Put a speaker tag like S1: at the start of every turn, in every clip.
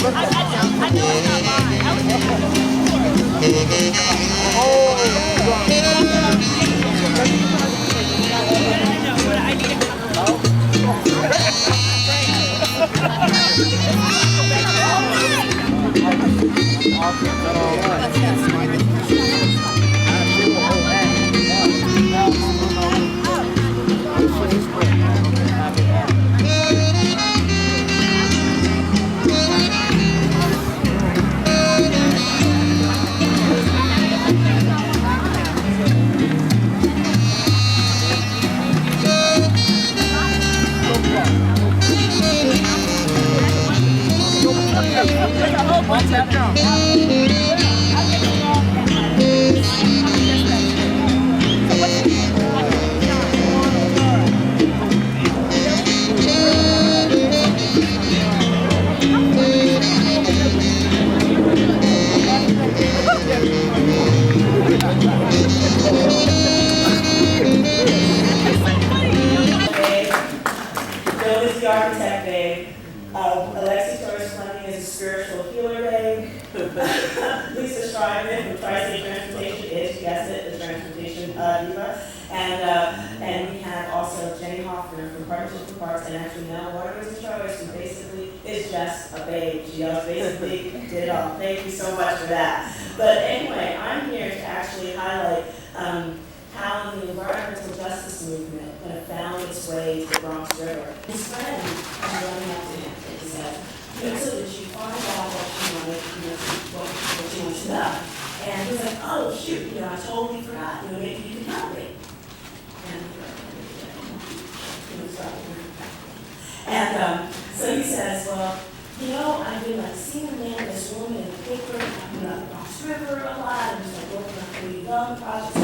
S1: I know it's not mine. I was thinking but I need there's a whole bunch of them.
S2: Bill is the architect, babe. Alexi Torres Fleming is a spiritual healer, babe. Lisa Schreiber from Tri-State Transportation is, you guessed it, the transportation diva. And we have also Jenny Hoffner from Partnership for Parks, and actually now Waterways and Showways, who basically is just a babe. She basically did it all. Thank you so much for that. But anyway, I'm here to actually highlight how the environmental justice movement kind of found its way to the Bronx River. His friend was running up to him and said, so did you find out what she wanted, what she wanted to know? And he was like, oh shoot, I totally forgot, maybe you can help me. And so he says, well, I've been seeing a man, this woman in the paper, talking about the Bronx River a lot, and just working on community development projects in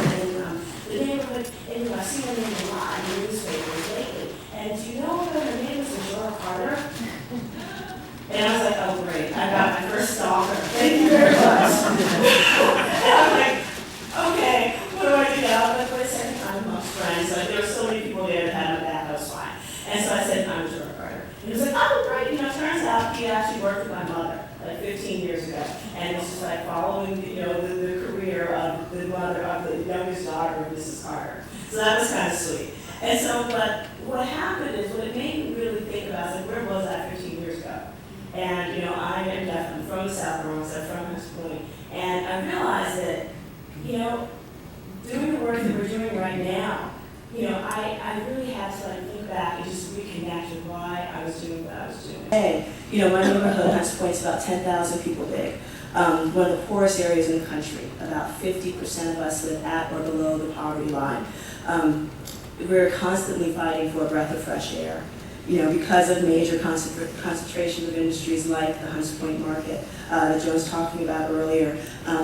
S2: the neighborhood, and I've seen her name a lot in the newspapers lately. And do you know her name is Majora Carter? And I was like, oh great, I got my first stalker. Thank you very much. And I'm like, okay, what do I do now? But for a second time amongst friends, like there were so many people there that had my back, I was fine. And so I said, I'm Majora Carter. And he was like, oh great, turns out he actually worked with my mother like 15 years ago. And it's just like following, the career of the mother of the youngest daughter of Mrs. Carter. So that was kind of sweet. And so, but what happened is, what it made me really think about is, like, where was I 15 years ago? And, I am definitely from the South Bronx, I'm from West Point. And I realized that, doing the work that we're doing right now, I really had to think back and just reconnect with why I was doing what I was doing. Hey, my neighborhood, Hunts Point's about 10,000 people big. One of the poorest areas in the country. About 50% of us live at or below the poverty line. We're constantly fighting for a breath of fresh air. Because of major concentration of industries like the Hunts Point market that Joe was talking about earlier,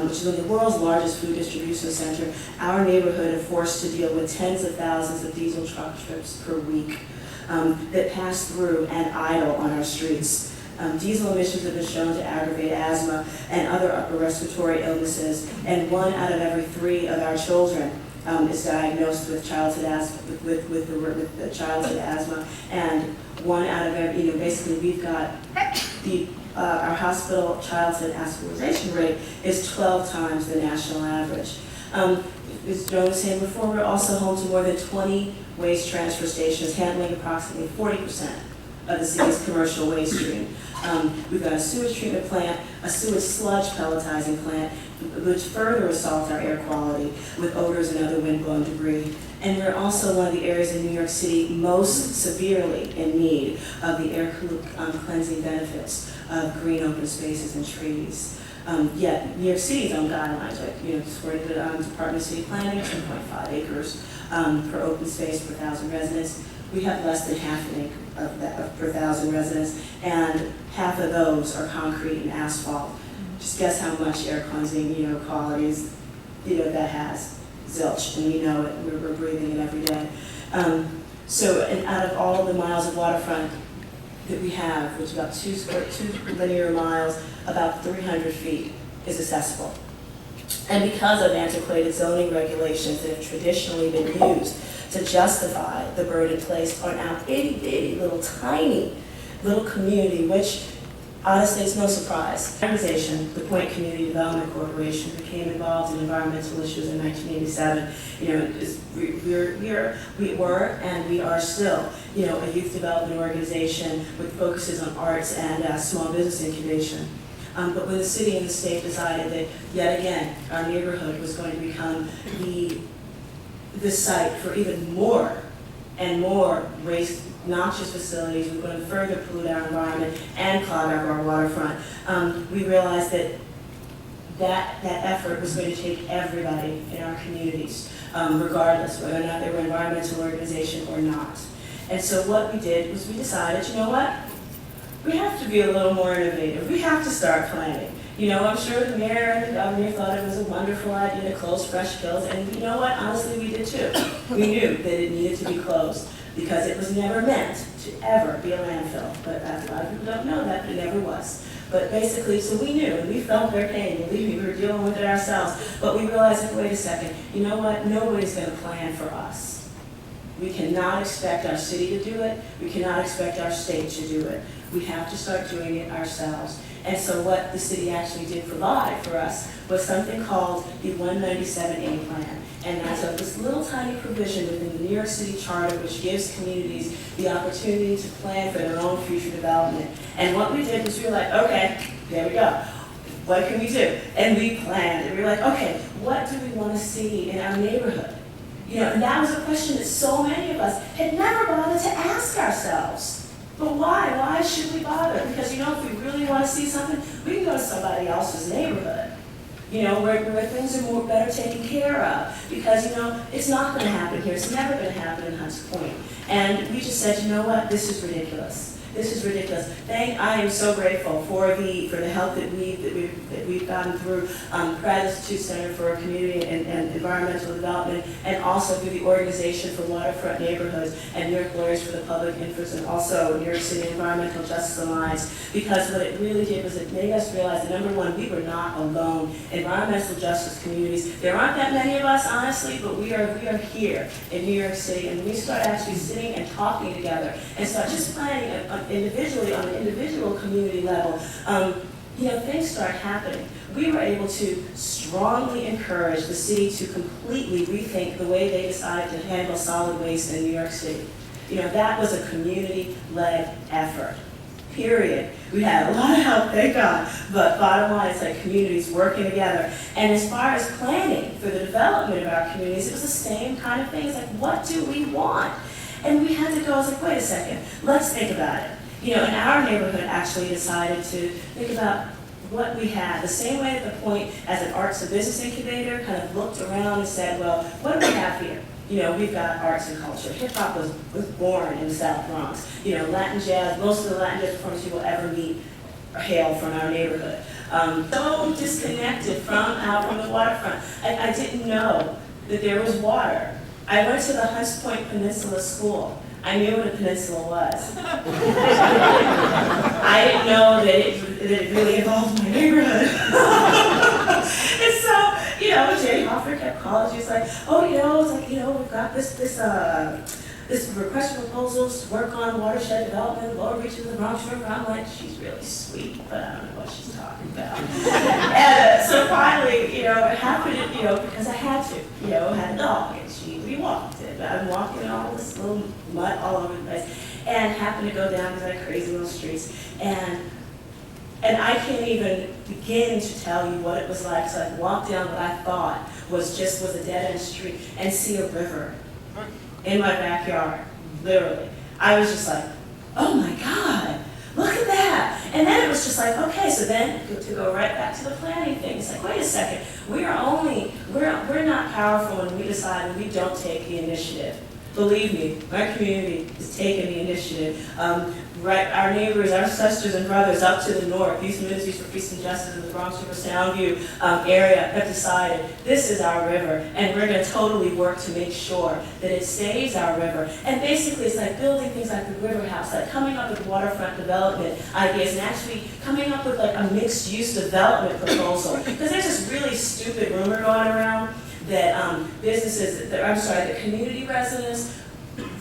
S2: which is the world's largest food distribution center. Our neighborhood is forced to deal with tens of thousands of diesel truck trips per week that pass through and idle on our streets. Diesel emissions have been shown to aggravate asthma and other upper respiratory illnesses, and 1 out of every 3 of our children is diagnosed with childhood asthma, with childhood asthma, and 1 out of every, basically we've got our hospital childhood hospitalization rate is 12 times the national average. As Joe was saying before, we're also home to more than 20 waste transfer stations handling approximately 40% of the city's commercial waste stream. We've got a sewage treatment plant, a sewage sludge pelletizing plant, which further assault our air quality with odors and other windblown debris. And we're also one of the areas in New York City most severely in need of the air cleansing benefits of green open spaces and trees. Yet New York City's own guidelines, according to the Department of City Planning, 2.5 acres per open space per 1,000 residents. We have less than half an acre of that per 1,000 residents, and half of those are concrete and asphalt. Just guess how much air cleansing, qualities, that has. Zilch, and we know it. We're breathing it every day. So, and out of all of the miles of waterfront that we have, which is about 2 linear miles, about 300 feet is accessible. And because of antiquated zoning regulations that have traditionally been used to justify the burden placed on our itty bitty little tiny little community, which Honestly, it's no surprise. The organization, the Point Community Development Corporation, became involved in environmental issues in 1987. You know, we were and we are still, you know, a youth development organization with focuses on arts and small business incubation. But when the city and the state decided that, yet again, our neighborhood was going to become the site for even more and more waste noxious facilities, we're going to further pollute our environment and clog up our waterfront. We realized that effort was going to take everybody in our communities, regardless whether or not they were an environmental organization or not. And so what we did was we decided, you know what? We have to be a little more innovative. We have to start planning. You know, I'm sure the mayor and the governor thought it was a wonderful idea to close Fresh Kills, and you know what? Honestly, we did too. We knew that it needed to be closed, because it was never meant to ever be a landfill. But a lot of people don't know that, but it never was. But basically, so we knew, and we felt their pain. Believe me, we were dealing with it ourselves. But we realized, like, wait a second, you know what? Nobody's going to plan for us. We cannot expect our city to do it. We cannot expect our state to do it. We have to start doing it ourselves. And so what the city actually did provide for us was something called the 197A plan. And that's this little tiny provision within the New York City Charter which gives communities the opportunity to plan for their own future development. And what we did was we were like, okay, there we go. What can we do? And we planned, and we were like, okay, what do we want to see in our neighborhood? You know, and that was a question that so many of us had never bothered to ask ourselves. But why? Why should we bother? Because, you know, if we really want to see something, we can go to somebody else's neighborhood. You know, where things are better taken care of. Because, you know, it's not going to happen here. It's never going to happen in Hunts Point. And we just said, you know what, this is ridiculous. This is ridiculous. I am so grateful for the help that we've gotten through Pratt Institute Center for Community and Environmental Development, and also through the Organization for Waterfront Neighborhoods and New York Lawyers for the Public Interest, and also New York City Environmental Justice Alliance. Because what it really did was it made us realize that, number one, we were not alone. Environmental justice communities, there aren't that many of us, honestly, but we are here in New York City, and we start actually sitting and talking together and start just planning individually on an individual community level, you know, things start happening. We were able to strongly encourage the city to completely rethink the way they decided to handle solid waste in New York City. You know, that was a community-led effort, period. We had a lot of help, thank God, but bottom line, it's like communities working together. And as far as planning for the development of our communities, it was the same kind of thing. It's like, what do we want? And we had to go, I was like, wait a second, let's think about it. You know, and our neighborhood actually decided to think about what we had. The same way that the Point, as an arts and business incubator, kind of looked around and said, well, what do we have here? You know, we've got arts and culture. Hip hop was born in the South Bronx. You know, Latin jazz, most of the Latin jazz performers you will ever meet hail from our neighborhood. So disconnected from the waterfront. I didn't know that there was water. I went to the Hunts Point Peninsula School. I knew what a peninsula was. I didn't know that it really involved my neighborhood. And so, you know, Jay Hoffer kept calling. She was like, oh, you know, it's like, you know, we've got this request for proposals to work on watershed development, lower reaches of the Bronx River. I'm like, she's really sweet, but I don't know what she's talking about. And so finally, you know, it happened, you know, because I had to, you know, had a dog, and we walked. And I'm walking in all this little mud all over the place, and happened to go down these like crazy little streets. And I can't even begin to tell you what it was like. So I walked down what I thought was a dead-end street and see a river in my backyard, literally. I was just like, oh my God, look at that. And then it was just like, okay, so then to go right back to the planning thing, it's like, wait a second, we're not powerful when we decide when we don't take the initiative. Believe me, my community is taking the initiative. Our neighbors, our sisters and brothers up to the north, Youth Ministries for Peace and Justice in the Bronx River Soundview area have decided this is our river, and we're going to totally work to make sure that it stays our river. And basically it's like building things like the River House, like coming up with waterfront development ideas, and actually coming up with like a mixed-use development proposal. Because there's this really stupid rumor going around that that community residents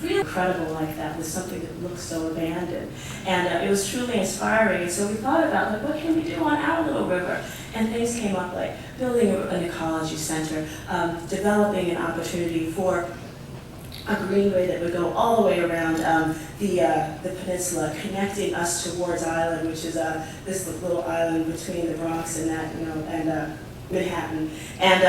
S2: really incredible like that with something that looks so abandoned. And it was truly inspiring. And so we thought about, like, what can we do on our little river? And things came up like building an ecology center, developing an opportunity for a greenway that would go all the way around the peninsula, connecting us to Ward's Island, which is this little island between the Bronx and that, and Manhattan, and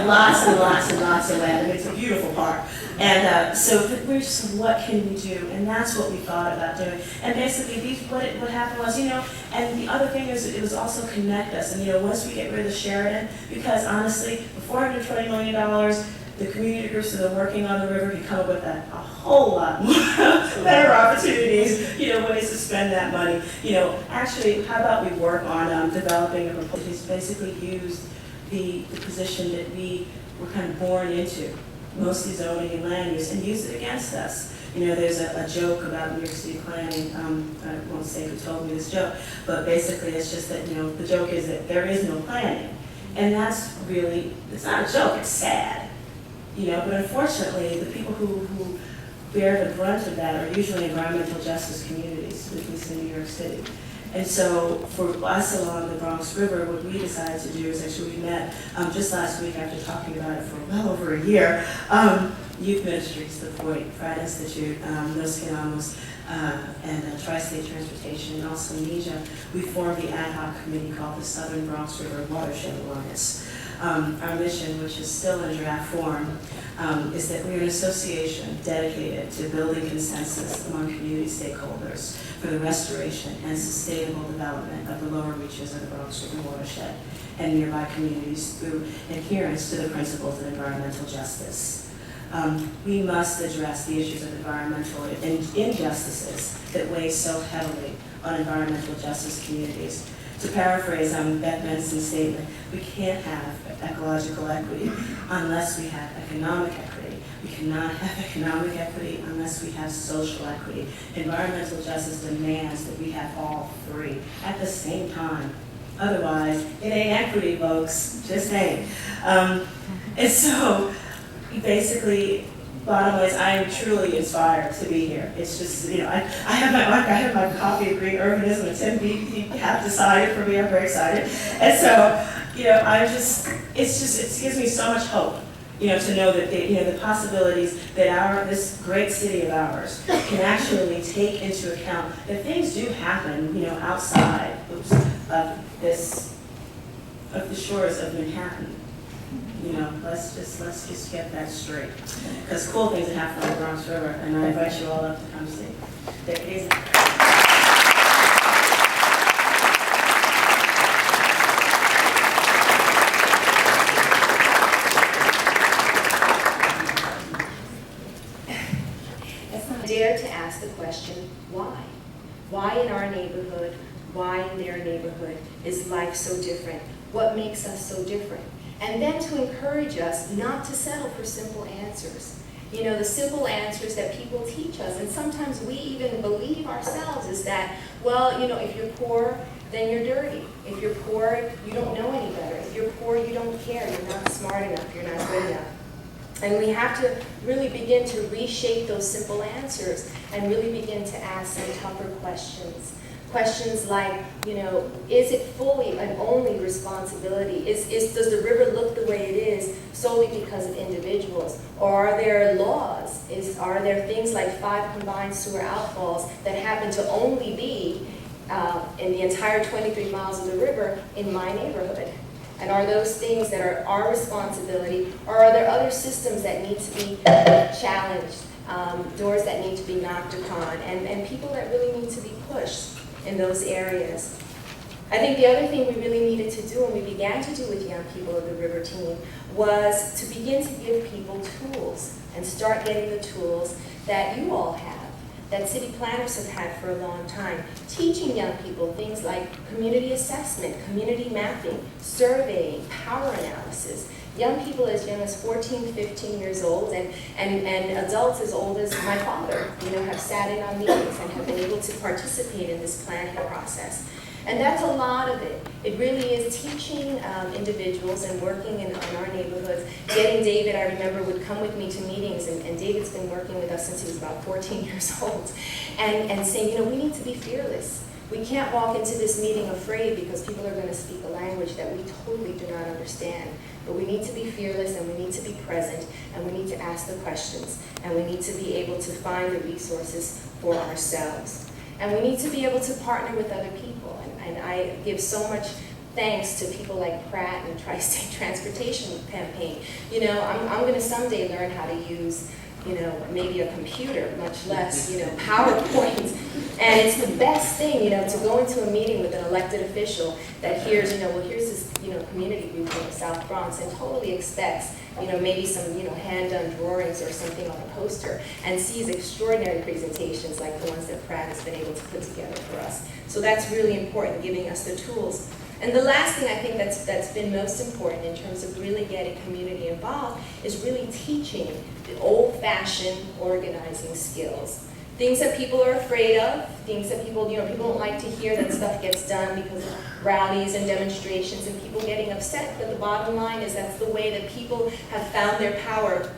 S2: lots and lots and lots of land. It's a beautiful park. And so we're just, what can we do? And that's what we thought about doing. And basically, what happened was, and the other thing is, it was also connect us. And once we get rid of the Sheridan, because honestly, the $420 million, the community groups that are working on the river can come up with a whole lot more better opportunities, ways to spend that money. Actually, how about we work on developing a proposal that's basically used the position that we were kind of born into, mostly zoning and land use, and use it against us. There's a joke about New York City planning. I won't say who told me this joke, but basically it's just that, the joke is that there is no planning. And that's really, it's not a joke, it's sad. But unfortunately, the people who bear the brunt of that are usually environmental justice communities, at least in New York City. And so for us along the Bronx River, what we decided to do is actually we met just last week after talking about it for well over a year. Youth Ministries, the Pride Institute, Nos Quedamos, and Tri-State Transportation, and also NEJA, we formed the ad hoc committee called the Southern Bronx River Watershed Alliance. Our mission, which is still in draft form, is that we're an association dedicated to building consensus among community stakeholders for the restoration and sustainable development of the lower reaches of the Bronx River watershed and nearby communities through adherence to the principles of environmental justice. We must address the issues of environmental injustices that weigh so heavily on environmental justice communities. To paraphrase Beth Benson's statement, we can't have ecological equity unless we have economic equity. We cannot have economic equity unless we have social equity. Environmental justice demands that we have all three at the same time. Otherwise, it ain't equity, folks, just ain't. And so, basically, bottom line is I am truly inspired to be here. It's just, I have my copy of Green Urbanism and Tim Beek have decided for me. I'm very excited. And so, it gives me so much hope, to know that the possibilities that this great city of ours can actually take into account that things do happen, outside of the shores of Manhattan. Let's just get that straight. Because cool things that happen on the Bronx River, and I invite you all up to come see. Take it easy.
S1: Dare to ask the question, why? Why in our neighborhood, why in their neighborhood is life so different? What makes us so different? And then to encourage us not to settle for simple answers. The simple answers that people teach us, and sometimes we even believe ourselves, is that, well, if you're poor, then you're dirty. If you're poor, you don't know any better. If you're poor, you don't care. You're not smart enough. You're not good enough. And we have to really begin to reshape those simple answers and really begin to ask some tougher questions. Questions like, is it fully and only responsibility? Does the river look the way it is solely because of individuals? Or are there laws? Are there things like 5 combined sewer outfalls that happen to only be in the entire 23 miles of the river in my neighborhood? And are those things that are our responsibility, or are there other systems that need to be challenged, doors that need to be knocked upon, and people that really need to be pushed in those areas? I think the other thing we really needed to do, and we began to do with young people of the River team, was to begin to give people tools and start getting the tools that you all have, that city planners have had for a long time, teaching young people things like community assessment, community mapping, surveying, power analysis. Young people as young as 14, 15 years old, and adults as old as my father, have sat in on meetings and have been able to participate in this planning process. And that's a lot of it. It really is teaching individuals and working in our neighborhoods. Getting David, I remember, would come with me to meetings, and David's been working with us since he was about 14 years old, and saying, you know, we need to be fearless. We can't walk into this meeting afraid because people are going to speak a language that we totally do not understand. But we need to be fearless, and we need to be present, and we need to ask the questions, and we need to be able to find the resources for ourselves. And we need to be able to partner with other people. And I give so much thanks to people like Pratt and Tri-State Transportation Campaign. You know, I'm going to someday learn how to use, you know, maybe a computer, much less, you know, PowerPoint. And it's the best thing, you know, to go into a meeting with an elected official that hears, you know, well, here's this, you know, community group in the South Bronx, and totally expects, you know, maybe some, you know, hand-done drawings or something on a poster, and sees extraordinary presentations like the ones that Pratt has been able to put together for us. So that's really important, giving us the tools. And the last thing I think that's been most important in terms of really getting community involved is really teaching the old-fashioned organizing skills. Things that people are afraid of, things that people, you know, people don't like to hear that stuff gets done because of rallies and demonstrations and people getting upset, but the bottom line is that's the way that people have found their power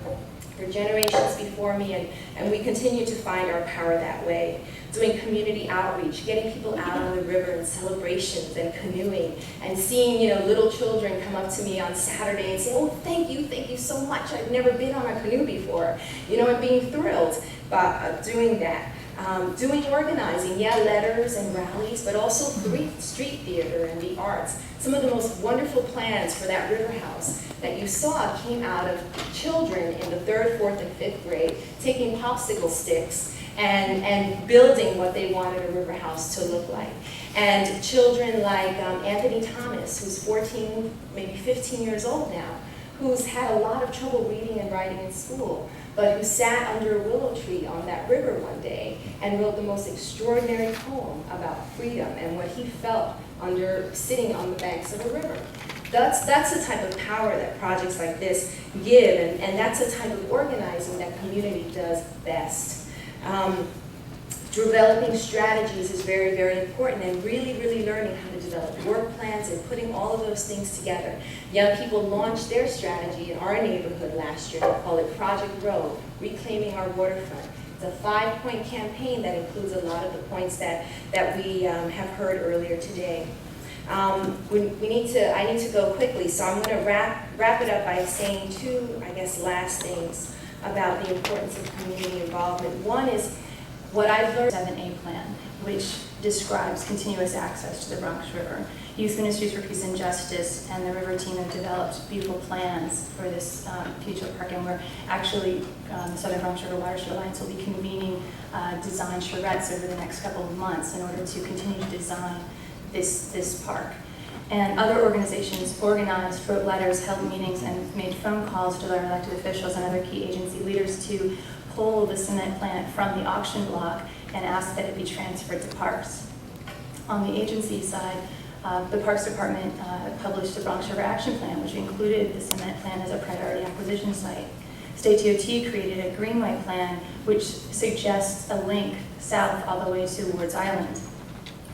S1: for generations before me, and we continue to find our power that way. Doing community outreach, getting people out on the river and celebrations and canoeing, and seeing, you know, little children come up to me on Saturday and say, oh, thank you so much. I've never been on a canoe before. You know, and being thrilled by doing that. Doing organizing, yeah, letters and rallies, but also street theater and the arts. Some of the most wonderful plans for that river house that you saw came out of children in the 3rd, 4th, and 5th grade taking popsicle sticks and building what they wanted a river house to look like. And children like Anthony Thomas, who's 14, maybe 15 years old now, who's had a lot of trouble reading and writing in school, but who sat under a willow tree on that river one day and wrote the most extraordinary poem about freedom and what he felt under sitting on the banks of a river. That's the type of power that projects like this give, and that's the type of organizing that community does best. Developing strategies is very, very important, and really learning how to develop work plans and putting all of those things together. Young people launched their strategy in our neighborhood last year. They call it Project Road, Reclaiming Our Waterfront. It's a 5-point campaign that includes a lot of the points that we have heard earlier today. I need to go quickly, so I'm going to wrap it up by saying 2, I guess, last things about the importance of community involvement. One is what I've learned.
S3: 7A plan, which describes continuous access to the Bronx River. Youth Ministries for Peace and Justice and the River team have developed beautiful plans for this future park, and we're actually, the Southern Bronx River Watershed Alliance will be convening design charrettes over the next couple of months in order to continue to design this park. And other organizations organized, wrote letters, held meetings, and made phone calls to their elected officials and other key agency leaders to pull the cement plant from the auction block and ask that it be transferred to parks. On the agency side, the Parks Department published the Bronx River Action Plan, which included the cement plant as a priority acquisition site. State DOT created a Greenway plan, which suggests a link south all the way to Ward's Island.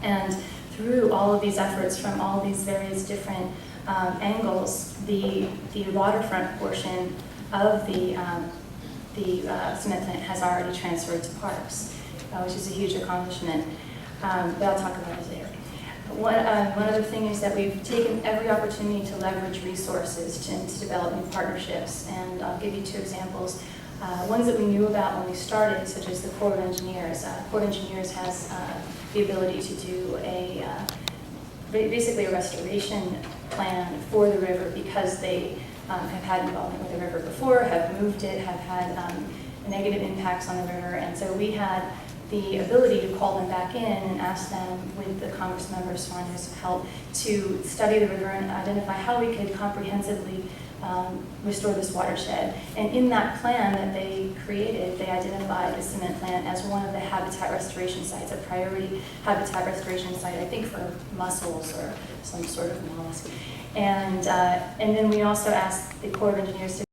S3: And through all of these efforts from all these various different angles, the waterfront portion of the cement plant has already transferred to parks, which is a huge accomplishment, but I'll talk about it later. One other thing is that we've taken every opportunity to leverage resources to develop new partnerships, and I'll give you 2 examples. Ones that we knew about when we started, such as the Corps of Engineers. Corps of Engineers has the ability to do basically a restoration plan for the river because they have had involvement with the river before, have moved it, have had negative impacts on the river, and so we had the ability to call them back in and ask them, with the Congress member Swanner's help, to study the river and identify how we could comprehensively restore this watershed. And in that plan that they created, they identified the cement plant as one of the habitat restoration sites, a priority habitat restoration site, I think for mussels or some sort of mollusk. And then we also asked the Corps of Engineers to